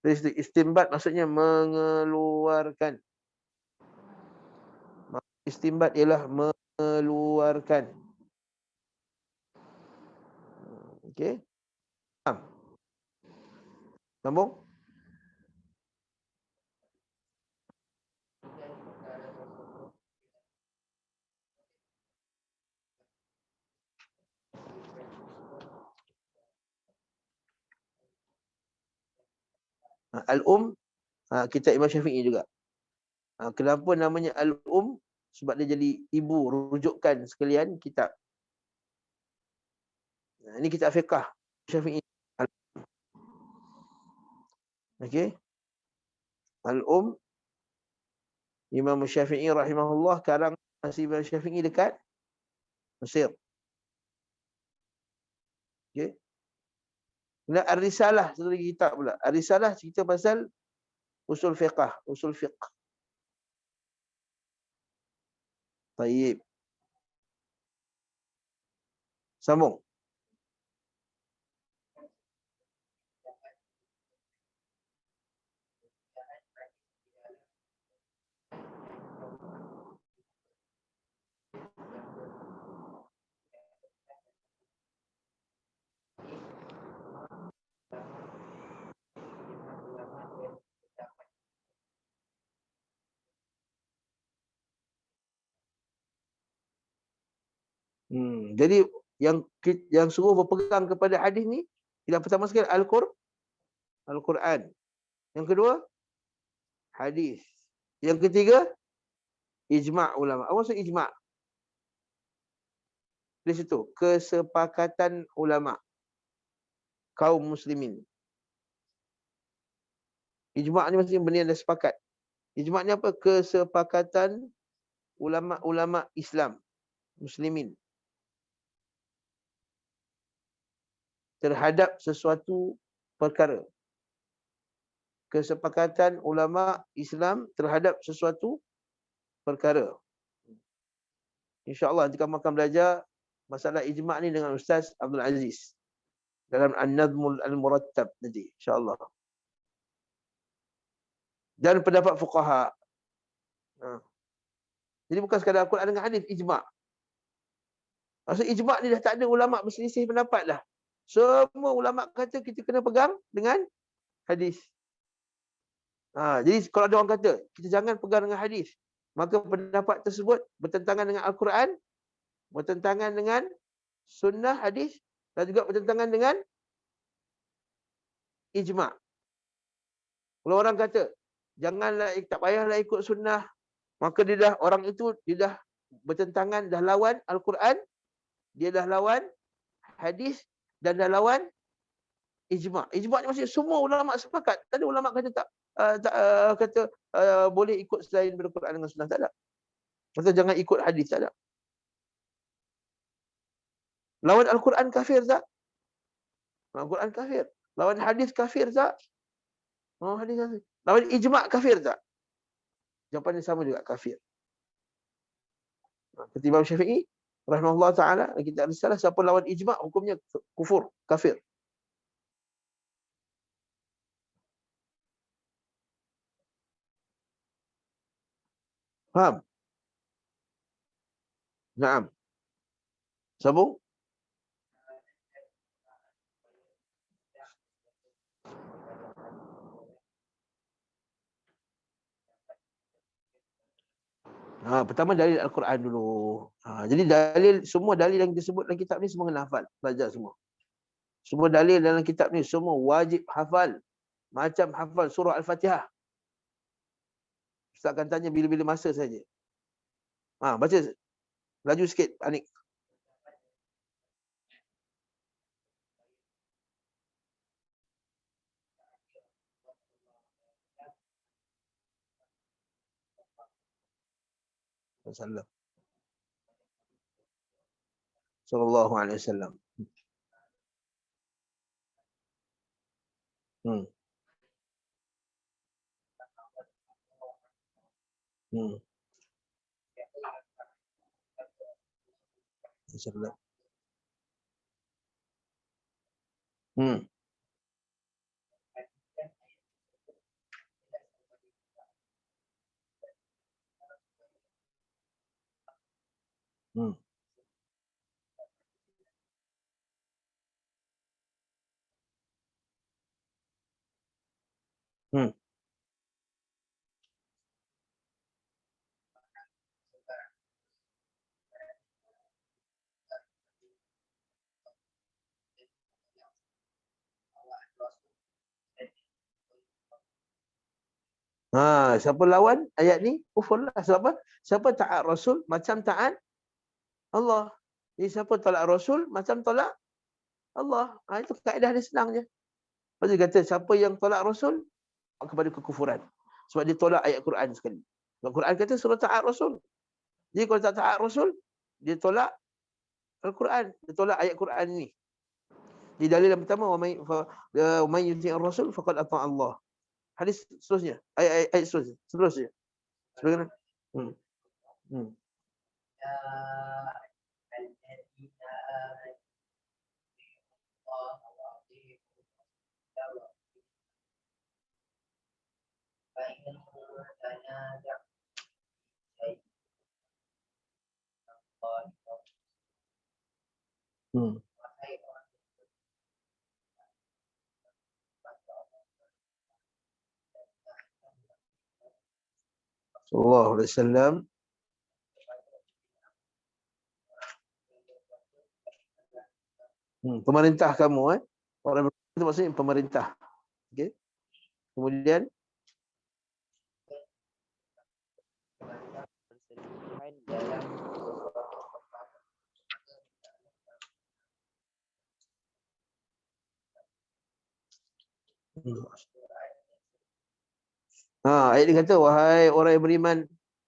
Istinbat maksudnya mengeluarkan. Istinbat ialah mengeluarkan. Okey. Faham? Sambung. Al-Um, kitab Imam Syafi'i juga. Kenapa namanya Al-Um? Sebab dia jadi ibu, rujukan sekalian kitab. Ini kitab fiqh Syafi'i. Okey. Al-Um, Imam Syafi'i rahimahullah, karang Imam Syafi'i dekat Mesir. Okey. Kemudian Ar-Risalah, satu lagi kitab pula. Ar-Risalah cerita pasal usul fiqh, usul fiqh. Baik. Sambung. Jadi yang suruh berpegang kepada hadis ni, yang pertama sekali Al-Quran. Yang kedua, hadis. Yang ketiga, ijma' ulama. Apa maksud ijma'? Di situ, kesepakatan ulama kaum muslimin. Ijma' ni maksudnya benda yang dah sepakat. Ijma' ni apa? Kesepakatan ulama-ulama Islam, muslimin, terhadap sesuatu perkara. Kesepakatan ulama Islam terhadap sesuatu perkara. InsyaAllah nanti kamu akan belajar masalah ijma' ni dengan Ustaz Abdul Aziz dalam An-Nadhmul Al-Murattab nanti, insyaAllah. Dan pendapat fuqaha. Jadi bukan sekadar Al-Quran dengan hadis, ijma'. Maksud ijma' ni dah tak ada ulama' berselisih pendapat dah. Semua ulama' kata kita kena pegang dengan hadis. Jadi kalau ada orang kata kita jangan pegang dengan hadis, maka pendapat tersebut bertentangan dengan Al-Quran, bertentangan dengan sunnah hadis, dan juga bertentangan dengan ijma'. Kalau orang kata janganlah, tak payahlah ikut sunnah, maka orang itu dah bertentangan, dah lawan Al-Quran, dia dah lawan hadis, dan dah lawan ijma'. Ijma' ni maksudnya semua ulama' sepakat. Tak ada ulama' kata boleh ikut selain daripada Quran dengan sunnah, tak ada. Maksudnya jangan ikut hadis, tak ada. Lawan Al-Quran kafir tak? Al-Quran kafir. Lawan hadis kafir tak? Hadis kafir. Lawan ijma' kafir tak? Jawapannya sama juga, kafir. Seperti Imam Syafi'i rahimahullah ta'ala, kita ada salah, siapa lawan ijma' hukumnya kufur, kafir. Faham? Naam. Sambung. Pertama dalil Al-Quran dulu. Jadi semua dalil yang disebut dalam kitab ni semua kena hafal. Belajar semua. Semua dalil dalam kitab ni semua wajib hafal. Macam hafal surah Al-Fatihah. Ustaz akan tanya bila-bila masa saja. Baca. Laju sikit, Anik. Sallallahu alaihi wasallam. Wasallam. Hmm. Hmm. Siapa lawan ayat ni? Kufur lah. Sebab apa? Siapa taat Rasul macam taat Allah. Jadi siapa tolak Rasul macam tolak Allah. Itu kaedah dia senang je. Lepas tu dia kata siapa yang tolak Rasul kepada kekufuran. Sebab dia tolak ayat Quran sekali. Sebab Quran kata suruh taat Rasul. Jadi kalau tak taat Rasul, dia tolak Al-Quran. Dia tolak ayat Quran ni. Di dalil yang pertama, wa may yuti' ar-rasul faqad ata' Allah. Hadis seterusnya, ayat seterusnya. Sebagaimana? Hmm. Hmm. Hmm. Sallallahu alaihi wasallam. Pemerintah kamu, orang itu maksudnya pemerintah. Okey. Kemudian Perselihan dalam ayat dia kata wahai orang yang beriman,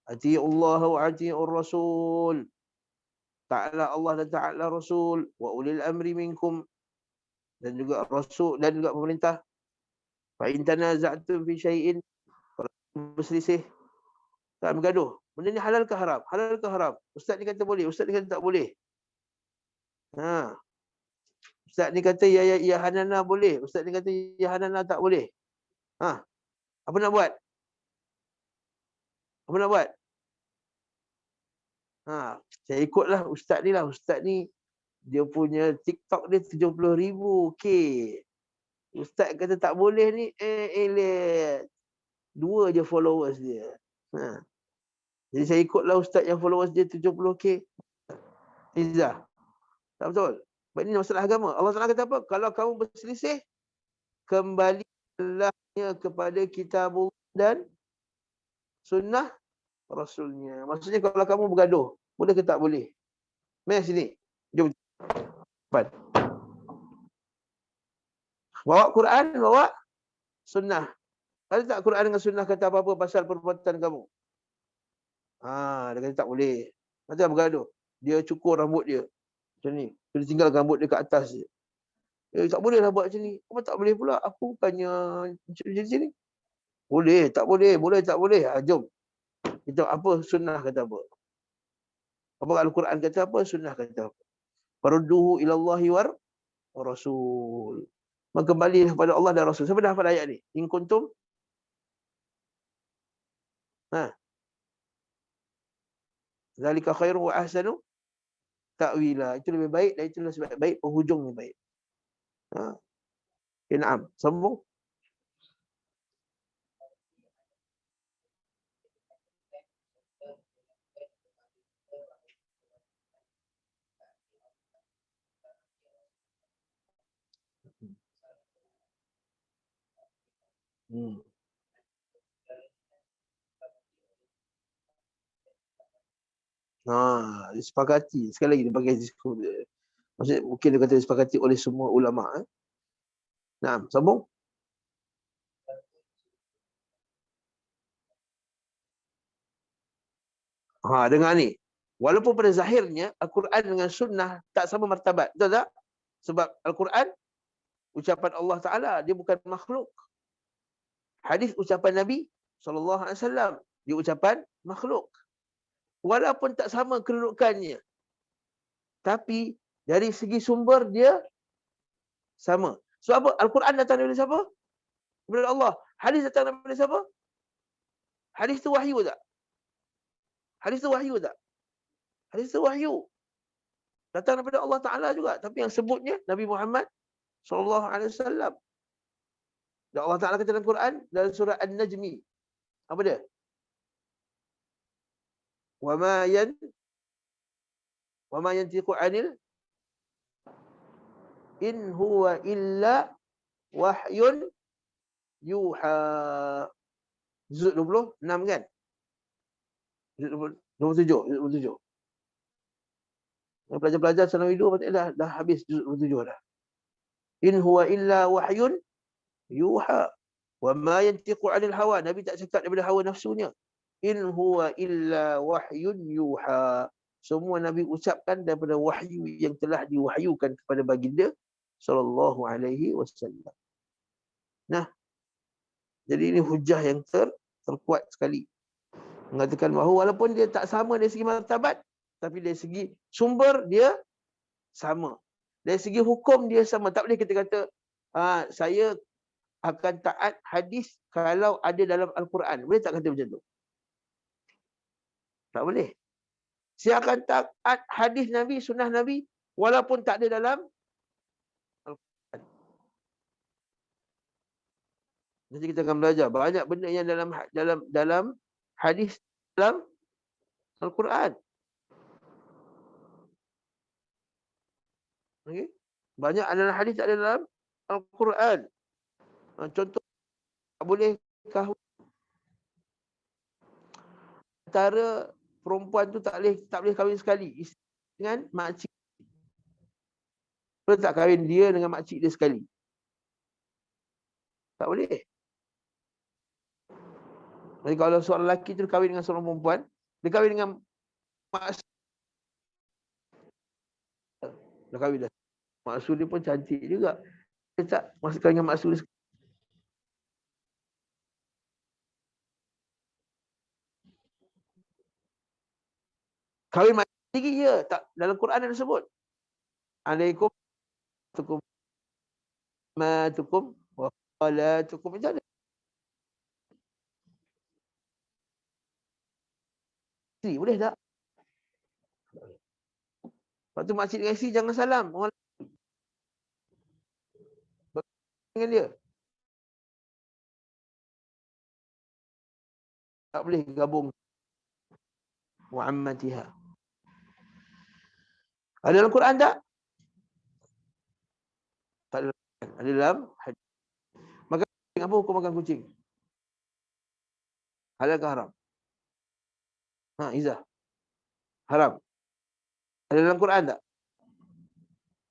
atiiullah wa atiiur rasul. Taatlah Allah dan taatlah Rasul, wa ulil amri minkum, dan juga Rasul dan juga pemerintah. Fa in tanaza'tum fi syai'in, berselisih, tak bergaduh. Benda ni halal ke haram? Halal ke haram? Ustaz ni kata boleh, ustaz ni kata tak boleh. Ustaz ni kata ya Hanana boleh, ustaz ni kata ya Hanana tak boleh. Apa nak buat? Apa nak buat? Saya ikutlah ustaz ni lah. Ustaz ni dia punya TikTok dia 70,000 K. Ustaz kata tak boleh ni, lihat. 2 je followers dia. Jadi saya ikutlah ustaz yang followers dia 70K. Izzah. Tak betul. Sebab ini masalah agama. Allah Ta'ala kata apa? Kalau kamu berselisih, kembalilah kepada kitabullah dan sunnah Rasulnya. Maksudnya kalau kamu bergaduh, boleh ke tak boleh? Mari sini. Jom. Cepat. Bawa Quran, bawa sunnah. Ada tak Quran dengan sunnah kata apa-apa pasal perbuatan kamu? Dia kata tak boleh. Macam bergaduh. Dia cukur rambut dia. Macam ni. Dia tinggalkan rambut dia kat atas je. Tak boleh lah buat macam ni. Apa tak boleh pula? Aku bukannya macam ni. Boleh, tak boleh. Boleh, tak boleh. Jom. Kita apa sunnah kata apa? Apa Al-Quran kata apa? Sunnah kata apa? Farudduhu ilallahi war rasul. Maka kembali kepada Allah dan Rasul. Siapa dah hafal ayat ni? In kuntum? Zalika khairu wa ahsanu ta'wila. Itu lebih baik dan itu lebih baik penghujungnya baik. Na'am. Sambung. Disepakati. Sekali lagi dia pakai maksudnya mungkin dia kata disepakati oleh semua ulama. Nah, sambung. Dengar ni. Walaupun pada zahirnya Al-Quran dengan sunnah tak sama martabat. Betul tak? Sebab Al-Quran ucapan Allah Ta'ala, dia bukan makhluk. Hadis ucapan Nabi SAW, dia ucapan makhluk. Walaupun tak sama kedudukannya, tapi dari segi sumber dia sama. Sebab apa? Al-Quran datang dari siapa? Daripada Allah. Hadis datang daripada siapa? Hadis tu wahyu tak? Hadis tu wahyu tak? Hadis itu wahyu. Datang daripada Allah Ta'ala juga. Tapi yang sebutnya Nabi Muhammad SAW. Dan Allah Ta'ala kata dalam Quran, dalam surah An-Najmi. Apa dia? Wa ma yantiqu anil in huwa illa wahyun yuha. Juz 26 kan? Juz 27. Pelajar-pelajar Sanawi 2 dah habis juz 27 dah. In huwa illa wahyun yuha. Wa ma yantiqu 'anil hawa. Nabi tak cakap daripada hawa nafsunya. In huwa illa wahyun yuha. Semua Nabi ucapkan daripada wahyu yang telah diwahyukan kepada baginda sallallahu alaihi wasallam. Nah, jadi ini hujah yang terkuat sekali. Mengatakan bahawa walaupun dia tak sama dari segi martabat, tapi dari segi sumber dia sama. Dari segi hukum dia sama. Tak boleh kita kata saya akan taat hadis kalau ada dalam Al-Quran. Boleh tak kata macam tu? Tak boleh. Saya akan taat hadis Nabi, sunnah Nabi walaupun tak ada dalam Al-Quran. Nanti kita akan belajar banyak benda yang dalam hadis dalam Al-Quran. Okay. Banyak adalah hadis tak ada dalam Al-Quran. Contoh, tak boleh kahwin antara perempuan tu tak boleh kahwin sekali dengan makcik. Boleh tak kahwin dia dengan makcik dia sekali? Tak boleh. Jadi kalau seorang lelaki tu kahwin dengan seorang perempuan, dia kahwin dengan maksud. Dah kahwin dah. Maksud dia pun cantik juga. Dia tak masuk kahwin dengan maksud dia. Kahwin makcik sendiri je. Tak, dalam Quran ada sebut. Alaikum matukum wa qalatukum. Macam mana? Boleh tak? Lepas tu makcik dengan isteri jangan salam. Orang dengan dia. Tak boleh gabung. Wa ammatiha. Ada dalam Quran tak? Tak ada. Ada dalam hadis. Makan kucing, apa hukum makan kucing? Halal ke haram? Izzah. Haram. Ada dalam Quran tak?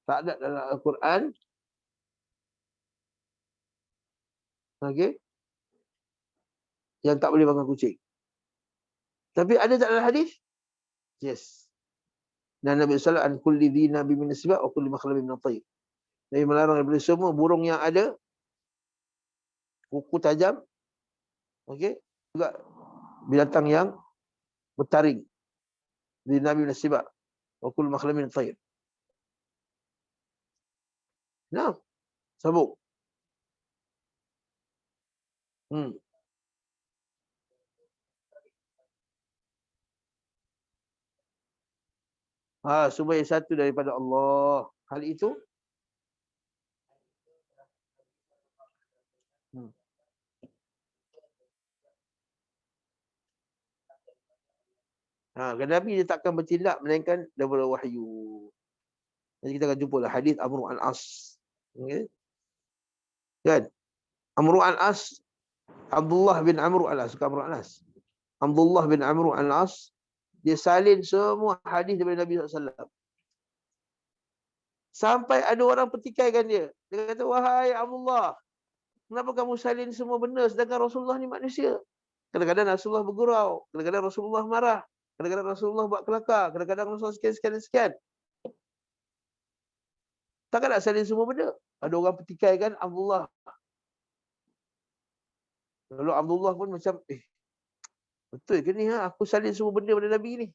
Tak ada dalam Al-Quran. Okey. Yang tak boleh makan kucing. Tapi ada tak dalam hadis? Yes. Dan Nabi sallallahu alaihi wasallam an kulli dhi nabi min as-sibaq wa kulli makhlabin min at-tayr. Nabi melarang daripada semua burung yang ada kuku tajam. Okey. Juga binatang yang bertaring. Di Nabi min as-sibaq wa kulli makhlabin min at-tayr. Nah. Sambung. Supaya satu daripada Allah. Hal itu Nabi dia takkan bertindak melainkan daripada wahyu. Jadi kita akan jumpa lah hadis Amr al-As. Okay. Kan? Amr al-As, Abdullah bin Amr al-As, bukan Amr al-As. Abdullah bin Amr al-As, dia salin semua hadis daripada Nabi SAW. Sampai ada orang pertikaikan dia. Dia kata, wahai Abdullah, kenapa kamu salin semua benda sedangkan Rasulullah ni manusia? Kadang-kadang Rasulullah bergurau, kadang-kadang Rasulullah marah, kadang-kadang Rasulullah buat kelakar, kadang-kadang Rasulullah sekian. Takkan nak salin semua benda? Ada orang pertikaikan Abdullah. Lalu Abdullah pun macam, betul ke ni? Aku salin semua benda pada Nabi ni.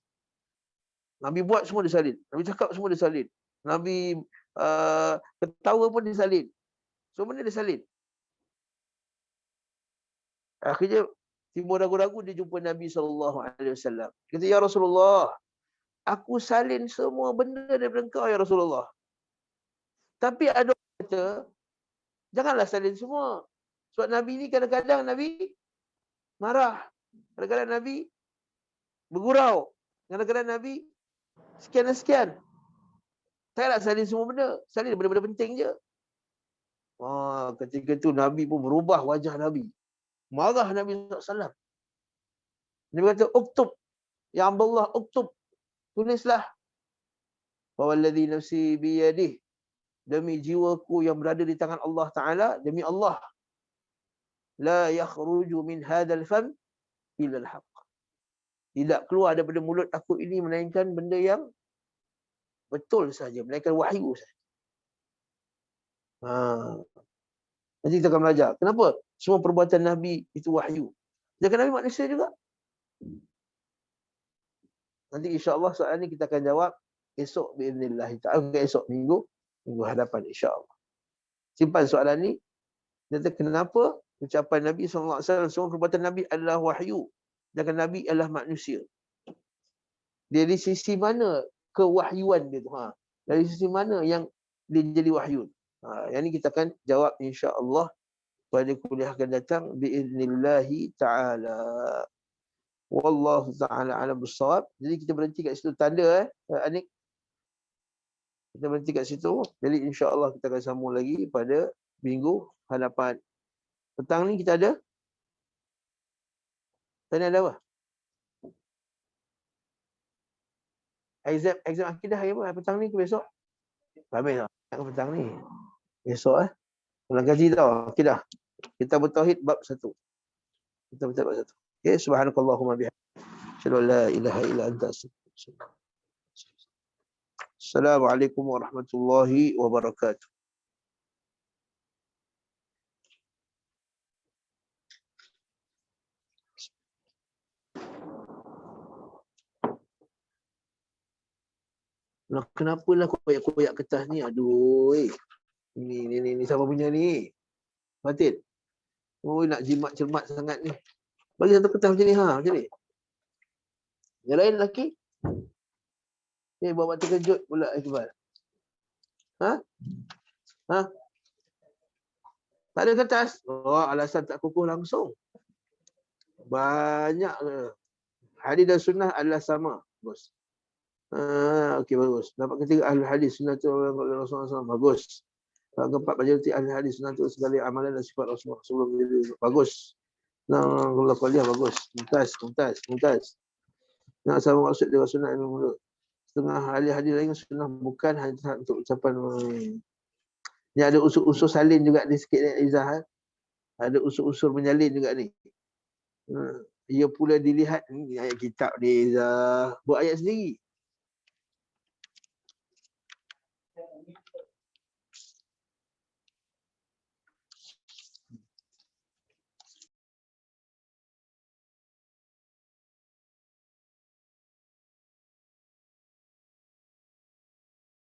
Nabi buat semua dia salin. Nabi cakap semua dia salin. Nabi ketawa pun dia salin. Semua benda dia salin. Akhirnya timbul ragu-ragu, dia jumpa Nabi SAW. Dia kata, ya Rasulullah, aku salin semua benda daripada engkau ya Rasulullah. Tapi ada orang kata, janganlah salin semua. Sebab Nabi ni kadang-kadang Nabi marah. Kadang-kadang Nabi bergurau. Kadang-kadang Nabi sekian dan sekian. Tak nak salin semua benda. Salin benda-benda penting je. Ketika tu Nabi pun berubah wajah Nabi. Marah Nabi SAW. Nabi kata, uktub. Ya Abdullah, uktub. Tulislah. Wawalladhi nafsi biyadih. Demi jiwaku yang berada di tangan Allah Ta'ala. Demi Allah. La yakhruju min hadal fam illa al-haq. Tidak keluar daripada mulut aku ini melainkan benda yang betul saja. Melainkan wahyu saja. Nanti kita akan belajar. Kenapa? Semua perbuatan Nabi itu wahyu. Jangan Nabi manusia juga. Nanti insya-Allah soalan ni kita akan jawab esok biiznillah ta'ala. Esok minggu hadapan insya-Allah. Simpan soalan ni. Kata kenapa ucapan Nabi SAW semua perbuatan Nabi adalah wahyu. Jangan Nabi adalah manusia. Dari sisi mana kewahyuan dia tu? Dari sisi mana yang dia jadi wahyu? Yang ni kita akan jawab insya-Allah pada kuliah akan datang biiznillahi ta'ala. Wallahu ta'ala alam bissawab. Jadi kita berhenti kat situ tanda Anik. Kita berhenti kat situ. Jadi insya-Allah kita akan sambung lagi pada minggu hadapan. Petang ni kita ada tanya ada apa? Exam akidah hari apa? Petang ni ke besok? Habis tak petang ni. Besok Pulang gaji tau. Akidah. Kita bertauhid bab 1. Kita bertauhid bab 1. Okay, subhanakallahumma bihamdika. Asyhadu an la ilaha illa anta astaghfiruka. Assalamualaikum warahmatullahi wabarakatuh. Nah, kenapalah koyak-koyak kertas ni? Aduh. Ni siapa punya ni? Fatin. Nak jimat cermat sangat ni. Bagi satu kertas macam ni macam ni. Yang lain lelaki? Ni buat terkejut pula Iqbal. Tak ada kertas? Alasan tak kukuh langsung. Banyak hadis dan sunnah adalah sama, bos. Okey, bagus. Dapat ketiga ahli hadis sunnah tu Rasulullah SAW. Bagus. Keempat majoriti ahli hadis sunnah tu segala amalan dan sifat Rasulullah sebelum diri. Bagus. Allah kuliah bagus. Mumtaz. Nak sama maksud dia sunnah ilmu mulut. Setengah ahli hadis lain sunnah bukan hanya untuk ucapan. Ni ada usul-usul salin juga ni sikit ni Izah. Ada usul-usul menyalin juga ni. Ia pula dilihat ni ayat kitab dia Izah. Buat ayat sendiri.